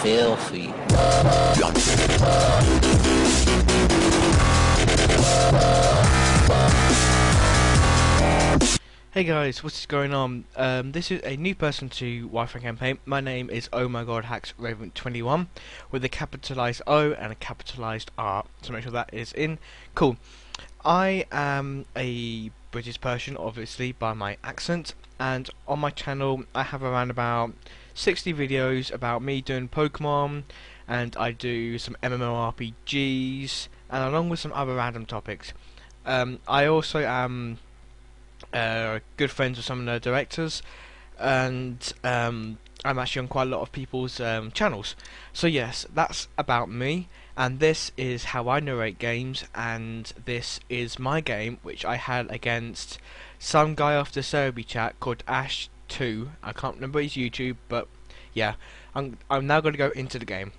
filthy. Hey guys, what's going on? This is a new person to Wi-Fi campaign. My name is OmghaxRaven21 with a capitalized O and a capitalized R. So make sure that is in. Cool. I am a British person, obviously by my accent, and on my channel I have around about 60 videos about me doing Pokemon, and I do some MMORPGs, and along with some other random topics. I also am good friends with some of the directors, and I'm actually on quite a lot of people's channels. So yes, that's about me, and this is how I narrate games, and this is my game which I had against some guy off the Serby chat called Ash2. I can't remember his YouTube, but yeah, I'm now going to go into the game.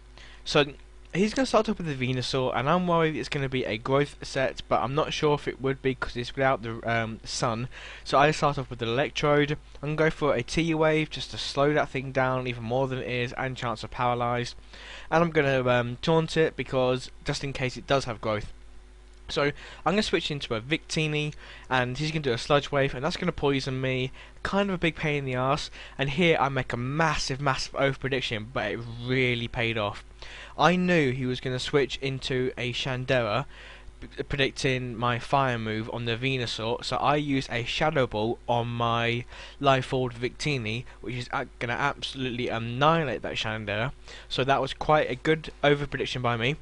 So he's going to start off with the Venusaur, and I'm worried it's going to be a growth set, but I'm not sure if it would be because it's without the sun. So I start off with the Electrode. I'm going to go for a T-Wave just to slow that thing down even more than it is, and chance of Paralyzed. And I'm going to taunt it because just in case it does have growth. So I'm going to switch into a Victini, and he's going to do a Sludge Wave, and that's going to poison me. Kind of a big pain in the ass. And here I make a massive over prediction, but it really paid off. I knew he was going to switch into a Chandera, predicting my fire move on the Venusaur, so I used a Shadow Ball on my life forward Victini, which is going to absolutely annihilate that Chandera. So that was quite a good over prediction by me.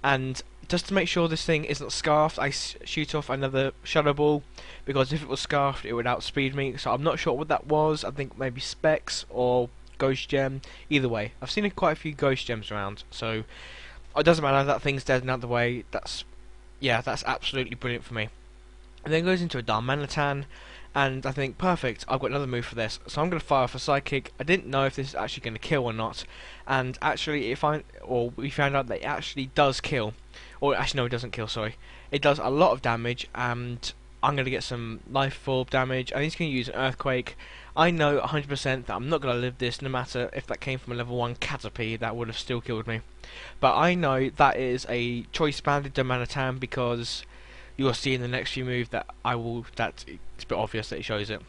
And just to make sure this thing isn't scarfed, I shoot off another Shadow Ball, because if it was scarfed it would outspeed me. So I'm not sure what that was. I think maybe Specs or Ghost Gem. Either way, I've seen quite a few Ghost Gems around, so it doesn't matter. That thing's dead and out of the way. That's absolutely brilliant for me. And then it goes into a Darmanitan, and I think, perfect, I've got another move for this, so I'm going to fire off a Psychic. I didn't know if this is actually going to kill or not, and actually we found out that it actually does kill. Or actually no, it doesn't kill, sorry. It does a lot of damage, and I'm going to get some Life Orb damage, and he's going to use an Earthquake. I know 100% that I'm not going to live this, no matter if that came from a level 1 Caterpie, that would have still killed me. But I know that is a choice banded Darmanitan, because you'll see in the next few moves that it's a bit obvious that it shows it.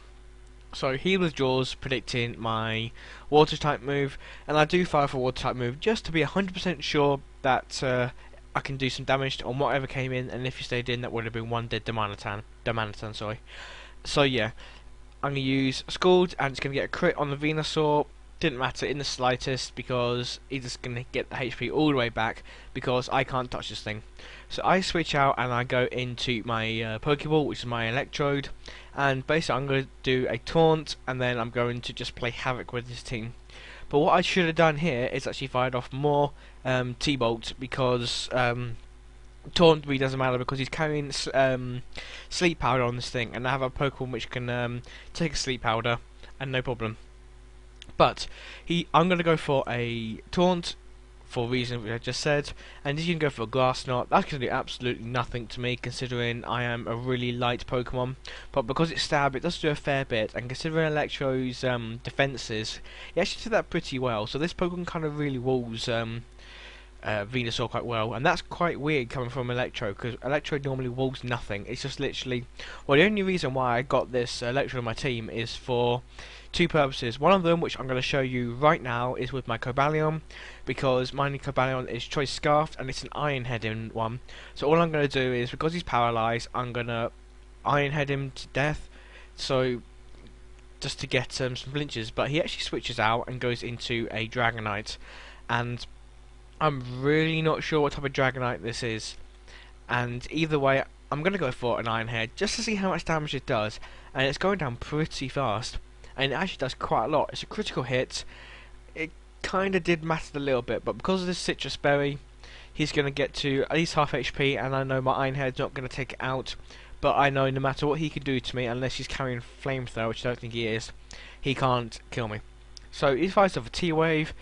So he withdraws, predicting my Water type move, and I do fire for Water type move just to be 100% sure that I can do some damage on whatever came in, and if you stayed in, that would have been one dead Darmanitan, sorry. So yeah, I'm going to use Scald, and it's going to get a crit on the Venusaur. Didn't matter in the slightest, because he's just going to get the HP all the way back, because I can't touch this thing. So I switch out and I go into my Pokeball, which is my Electrode, and basically I'm going to do a Taunt, and then I'm going to just play havoc with this team. But what I should have done here is actually fired off more T-Bolt, because Taunt really doesn't matter, because he's carrying Sleep Powder on this thing, and I have a Pokemon which can take a Sleep Powder, and no problem. But I'm going to go for a Taunt, for reasons which I just said, and he's going to go for a Grass Knot. That's going to do absolutely nothing to me, considering I am a really light Pokemon. But because it's Stab, it does do a fair bit, and considering Electro's defences, he actually did that pretty well. So this Pokemon kind of really walls Venusaur quite well, and that's quite weird coming from Electro, because Electro normally walls nothing. It's just literally, well, the only reason why I got this Electro on my team is for two purposes. One of them, which I'm going to show you right now, is with my Cobalion, because my new Cobalion is Choice Scarfed, and it's an Iron Head in one. So all I'm going to do is, because he's paralyzed, I'm going to Iron Head him to death, so just to get some flinches. But he actually switches out and goes into a Dragonite, and I'm really not sure what type of Dragonite this is, and either way I'm going to go for an Iron Head just to see how much damage it does, and it's going down pretty fast, and it actually does quite a lot. It's a critical hit. It kind of did matter a little bit, but because of this Citrus Berry, he's going to get to at least half HP, and I know my Iron Head's not going to take it out, but I know no matter what he can do to me, unless he's carrying Flamethrower, which I don't think he is, he can't kill me. So he fires off a T-Wave,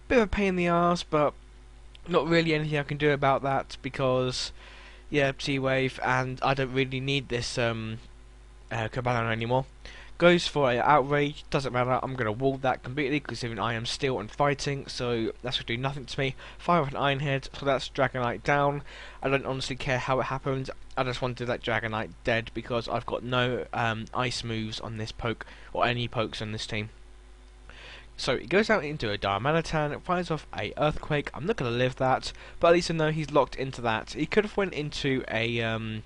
bit of a pain in the arse, but not really anything I can do about that, because yeah, T-Wave, and I don't really need this Cobalion anymore. Goes for a outrage, doesn't matter, I'm going to wall that completely because even I am still and fighting, so that's going to do nothing to me. Fire off an Iron Head, so that's Dragonite down. I don't honestly care how it happened, I just wanted that Dragonite dead because I've got no ice moves on this poke, or any pokes on this team. So he goes out into a Diamanitan, fires off a Earthquake. I'm not going to live that, but at least I know he's locked into that. He could have went into a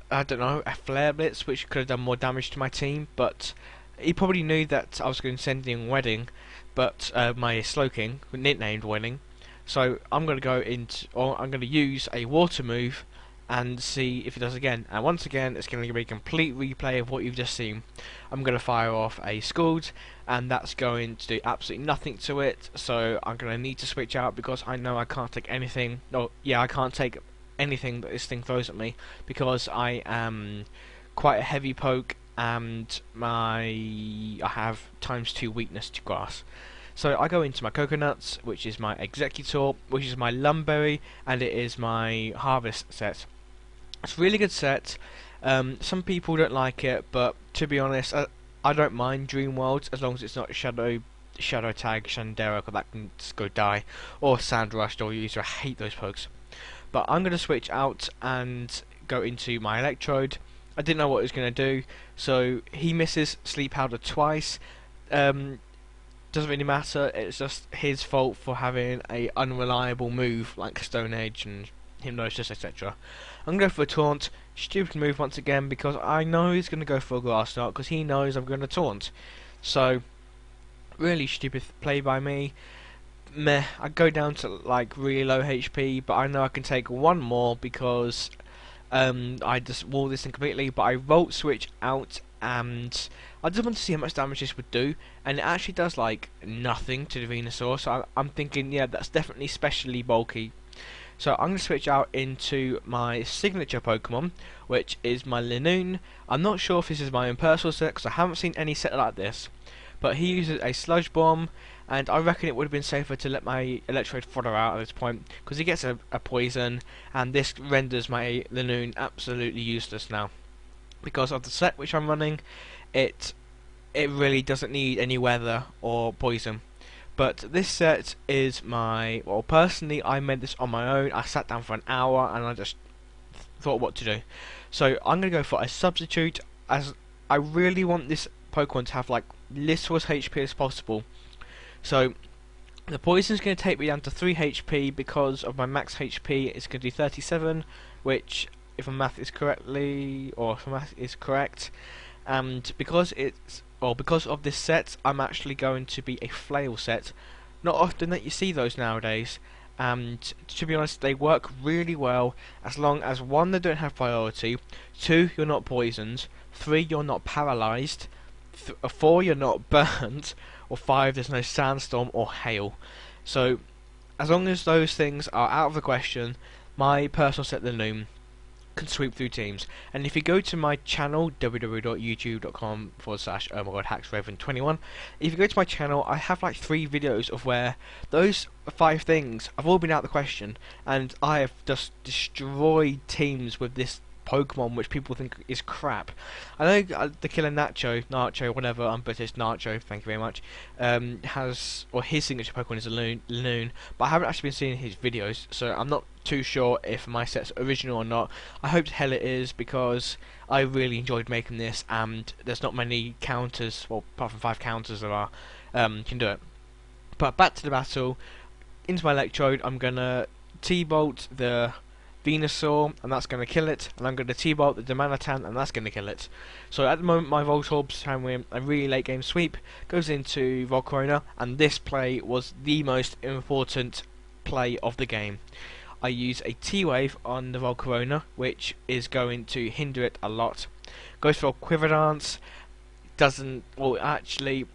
I don't know, a Flare Blitz, which could have done more damage to my team, but he probably knew that I was going to send in Wedding, but my Slowking, nicknamed Wedding. So I'm going to go into, or I'm going to use a Water move and see if it does again. And once again, it's going to be a complete replay of what you've just seen. I'm going to fire off a Scald, and that's going to do absolutely nothing to it. So I'm going to need to switch out because I know I can't take anything. No, yeah, I can't take anything that this thing throws at me because I am quite a heavy poke and I have ×2 weakness to grass. So I go into my Coconuts, which is my Executor, which is my Lumberry, and it is my Harvest set. It's a really good set. Some people don't like it, but to be honest, I don't mind Dream Worlds as long as it's not Shadow Tag, Shandera, because that can just go die, or Sand Rush, or User. I hate those pokes. But I'm going to switch out and go into my Electrode. I didn't know what it was going to do, so he misses Sleep Powder twice. Doesn't really matter, it's just his fault for having a unreliable move like Stone Edge and Hypnosis, etc. I'm going to go for a Taunt. Stupid move once again because I know he's going to go for a Grass Knot because he knows I'm going to Taunt. So, really stupid play by me. Meh, I go down to like really low HP, but I know I can take one more because I just wall this thing completely. But I Volt Switch out and I just want to see how much damage this would do, and it actually does like nothing to the Venusaur, so I'm thinking, yeah, that's definitely specially bulky. So I'm going to switch out into my signature Pokemon, which is my Linoone. I'm not sure if this is my own personal set because I haven't seen any set like this, but he uses a Sludge Bomb, and I reckon it would have been safer to let my Electrode fodder out at this point because he gets a poison, and this renders my Linoone absolutely useless now. Because of the set which I'm running, it really doesn't need any weather or poison. But this set is my, well, personally I made this on my own. I sat down for an hour and I just thought what to do. So I'm going to go for a substitute, as I really want this Pokemon to have like little as HP as possible. So the poison is going to take me down to 3 HP because of my max HP. It's going to do 37, which, if my math is correctly, or if my math is correct, and because of this set, I'm actually going to be a flail set. Not often that you see those nowadays, and to be honest, they work really well as long as 1, they don't have priority, 2, you're not poisoned, 3, you're not paralysed, 4, you're not burnt, or 5, there's no sandstorm or hail. So as long as those things are out of the question, my personal set, the Linoone, can sweep through teams. And if you go to my channel, www.youtube.com/OmghaxRaven21, if you go to my channel, I have like 3 videos of where those 5 things have all been out of the question, and I have just destroyed teams with this Pokemon which people think is crap. I know the killer Nacho, whatever, I'm British, Nacho, thank you very much, has, or his signature Pokemon is a Linoone, but I haven't actually been seeing his videos, so I'm not too sure if my set's original or not. I hope to hell it is, because I really enjoyed making this, and there's not many counters, well, apart from 5 counters there are, can do it. But back to the battle, into my Electrode, I'm gonna T-Bolt the Venusaur, and that's going to kill it, and I'm going to T-Bolt the Diamanitan, and that's going to kill it. So at the moment my Voltorb's having a really late game sweep, goes into Volcarona, and this play was the most important play of the game. I use a T-Wave on the Volcarona, which is going to hinder it a lot. Goes for a Quiver Dance, doesn't, well actually,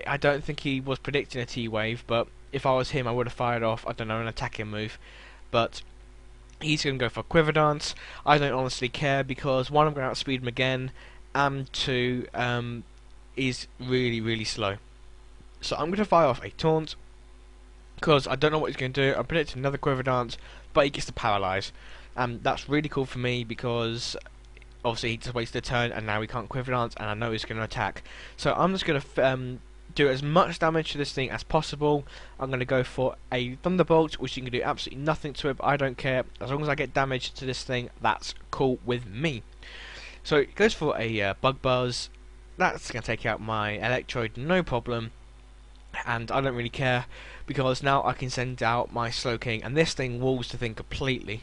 I don't think he was predicting a T-Wave, but if I was him I would have fired off, I don't know, an attacking move, but he's going to go for Quiver Dance. I don't honestly care because 1, I'm going to outspeed him again, and 2, he's really slow. So I'm going to fire off a Taunt because I don't know what he's going to do. I'm predicting another Quiver Dance, but he gets to paralyze, and that's really cool for me because obviously he just wasted a turn, and now he can't quiver dance, and I know he's going to attack. So I'm just going to do as much damage to this thing as possible. I'm going to go for a Thunderbolt, which you can do absolutely nothing to it, but I don't care. As long as I get damage to this thing, that's cool with me. So it goes for a Bug Buzz. That's going to take out my Electrode, no problem. And I don't really care, because now I can send out my Slowking, and this thing walls the thing completely.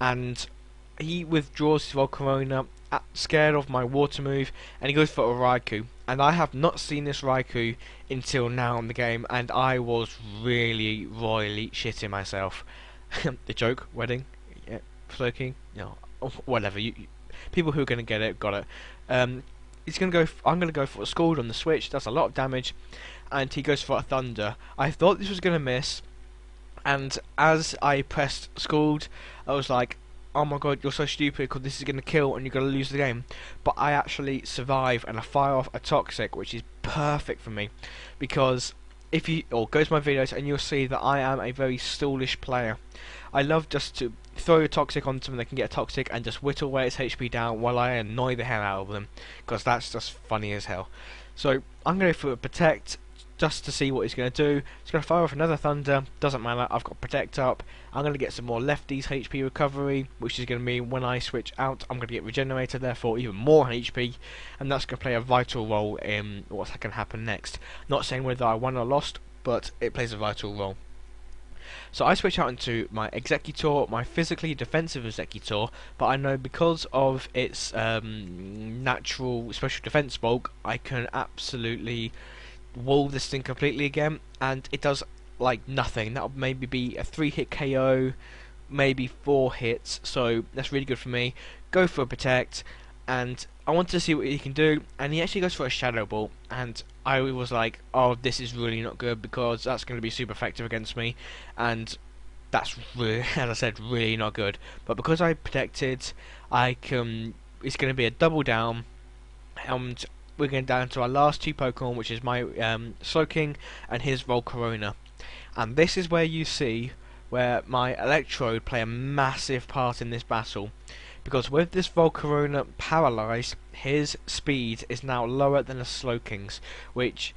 And he withdraws his Volcarona, scared of my water move, and he goes for a Raikou. And I have not seen this Raikou until now in the game, and I was really royally shitting myself. The joke, wedding, yeah, Slowking, you know, whatever. People who are going to get it, got it. He's going to go. I'm going to go for a Scald on the switch. Does a lot of damage, and he goes for a Thunder. I thought this was going to miss, and as I pressed Scald, I was like, oh my god, you're so stupid, because this is going to kill and you're going to lose the game. But I actually survive, and I fire off a Toxic, which is perfect for me, because if you go to my videos and you'll see that I am a very stallish player. I love just to throw a Toxic on someone that can get a Toxic and just whittle away its HP down while I annoy the hell out of them, because that's just funny as hell. So I'm going to go for a Protect, just to see what he's going to do. He's going to fire off another Thunder, doesn't matter, I've got Protect up. I'm going to get some more lefties HP recovery, which is going to mean when I switch out, I'm going to get Regenerated, therefore even more HP, and that's going to play a vital role in what's going to happen next. Not saying whether I won or lost, but it plays a vital role. So I switch out into my Executor, my physically defensive Executor, but I know because of its natural special defense bulk, I can absolutely wall this thing completely again, and it does like nothing. That would maybe be a 3-hit KO, maybe 4 hits, so that's really good for me. Go for a Protect, and I wanted to see what he can do, and he actually goes for a Shadow Ball, and I was like, oh, this is really not good, because that's going to be super effective against me, and that's really, as I said, really not good. But because I protected, it's going to be a double down, and we're going down to our last 2 Pokemon, which is my Slowking and his Volcarona. And this is where you see where my Electrode play a massive part in this battle, because with this Volcarona paralysed, his speed is now lower than a Slowking's, which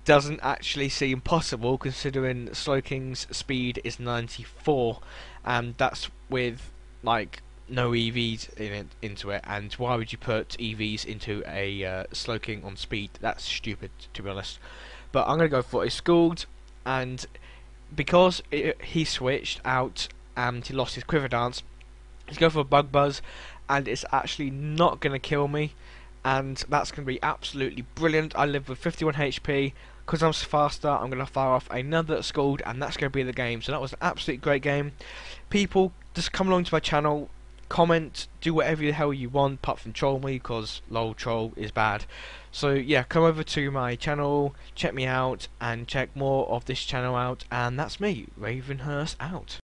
doesn't actually seem possible considering Slowking's speed is 94, and that's with like no EVs into it. And why would you put EVs into a Slowking on speed? That's stupid, to be honest. But I'm going to go for a Scald, and because he switched out and he lost his Quiver Dance, he's going for a Bug Buzz, and it's actually not going to kill me, and that's going to be absolutely brilliant. I live with 51 HP. Because I'm faster, I'm going to fire off another Scald, and that's going to be the game. So that was an absolutely great game. People, just come along to my channel, comment, do whatever the hell you want, apart from troll me, because lol, troll is bad. So yeah, come over to my channel, check me out, and check more of this channel out, and that's me, Ravenhurst out.